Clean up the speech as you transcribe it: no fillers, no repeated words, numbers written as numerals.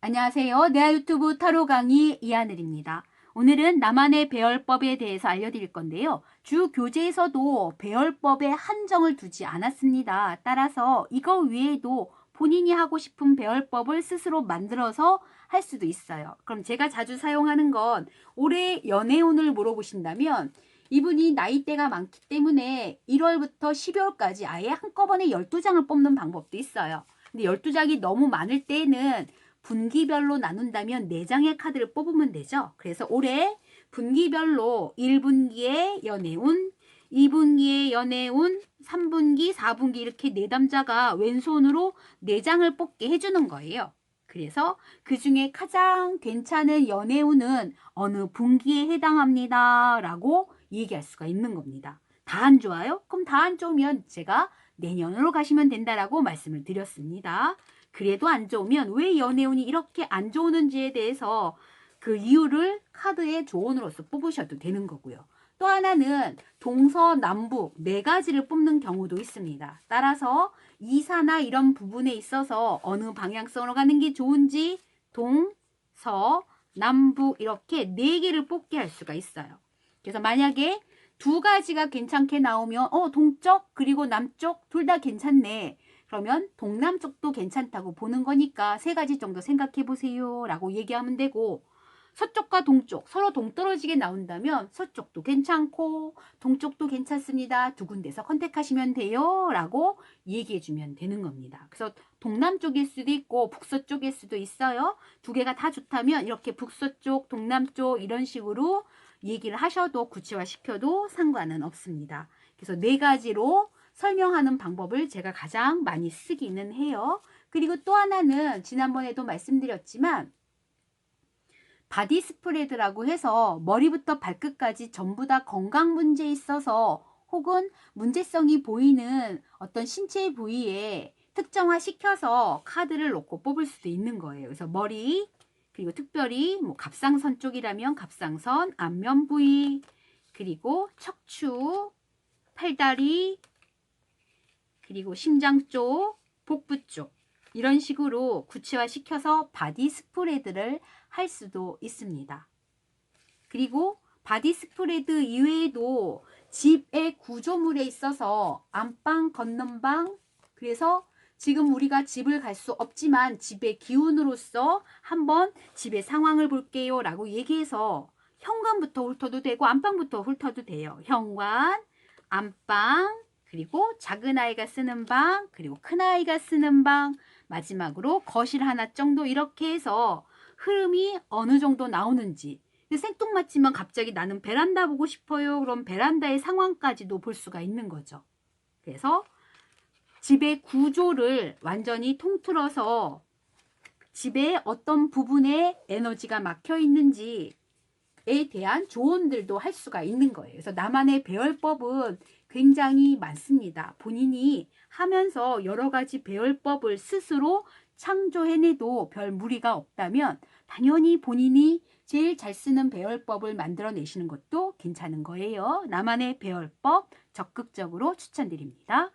안녕하세요. 내아 유튜브 타로 강의 이하늘입니다. 오늘은 나만의 배열법에 대해서 알려드릴 건데요. 주 교재에서도 배열법에 한정을 두지 않았습니다. 따라서 이거 외에도 본인이 하고 싶은 배열법을 스스로 만들어서 할 수도 있어요. 그럼 제가 자주 사용하는 건 올해 연애운을 물어보신다면 이분이 나이대가 많기 때문에 1월부터 12월까지 아예 한꺼번에 12장을 뽑는 방법도 있어요. 근데 12장이 너무 많을 때는 분기별로 나눈다면 4장의 카드를 뽑으면 되죠. 그래서 올해 분기별로 1분기의 연애운, 2분기의 연애운, 3분기, 4분기 이렇게 내담자가 왼손으로 4장을 뽑게 해주는 거예요. 그래서 그 중에 가장 괜찮은 연애운은 어느 분기에 해당합니다 라고 얘기할 수가 있는 겁니다. 다 안 좋아요? 그럼 다 안 좋으면 제가 내년으로 가시면 된다라고 말씀을 드렸습니다. 그래도 안 좋으면 왜 연애운이 이렇게 안 좋은지에 대해서 그 이유를 카드의 조언으로서 뽑으셔도 되는 거고요. 또 하나는 동서남북 4가지를 뽑는 경우도 있습니다. 따라서 이사나 이런 부분에 있어서 어느 방향성으로 가는 게 좋은지 동서 남북 이렇게 4개를 뽑게 할 수가 있어요. 그래서 만약에 2가지가 괜찮게 나오면 동쪽 그리고 남쪽 둘 다 괜찮네. 그러면 동남쪽도 괜찮다고 보는 거니까 3가지 정도 생각해 보세요 라고 얘기하면 되고, 서쪽과 동쪽 서로 동떨어지게 나온다면 서쪽도 괜찮고 동쪽도 괜찮습니다. 2군데서 컨택하시면 돼요 라고 얘기해 주면 되는 겁니다. 그래서 동남쪽일 수도 있고 북서쪽일 수도 있어요. 2개가 다 좋다면 이렇게 북서쪽, 동남쪽 이런 식으로 얘기를 하셔도 구체화시켜도 상관은 없습니다. 그래서 4가지로 설명하는 방법을 제가 가장 많이 쓰기는 해요. 그리고 또 하나는 지난번에도 말씀드렸지만 바디 스프레드라고 해서 머리부터 발끝까지 전부 다 건강 문제에 있어서 혹은 문제성이 보이는 어떤 신체 부위에 특정화 시켜서 카드를 놓고 뽑을 수도 있는 거예요. 그래서 머리, 그리고 특별히 갑상선 쪽이라면 갑상선, 안면 부위, 그리고 척추, 팔다리, 그리고 심장 쪽, 복부 쪽 이런 식으로 구체화시켜서 바디 스프레드를 할 수도 있습니다. 그리고 바디 스프레드 이외에도 집의 구조물에 있어서 안방, 건넌방, 그래서 지금 우리가 집을 갈 수 없지만 집의 기운으로서 한번 집의 상황을 볼게요 라고 얘기해서 현관부터 훑어도 되고 안방부터 훑어도 돼요. 현관, 안방, 그리고 작은 아이가 쓰는 방, 그리고 큰 아이가 쓰는 방, 마지막으로 거실 하나 정도 이렇게 해서 흐름이 어느 정도 나오는지. 생뚱맞지만 갑자기 나는 베란다 보고 싶어요. 그럼 베란다의 상황까지도 볼 수가 있는 거죠. 그래서 집의 구조를 완전히 통틀어서 집의 어떤 부분에 에너지가 막혀 있는지에 대한 조언들도 할 수가 있는 거예요. 그래서 나만의 배열법은 굉장히 많습니다. 본인이 하면서 여러 가지 배열법을 스스로 창조해내도 별 무리가 없다면 당연히 본인이 제일 잘 쓰는 배열법을 만들어내시는 것도 괜찮은 거예요. 나만의 배열법 적극적으로 추천드립니다.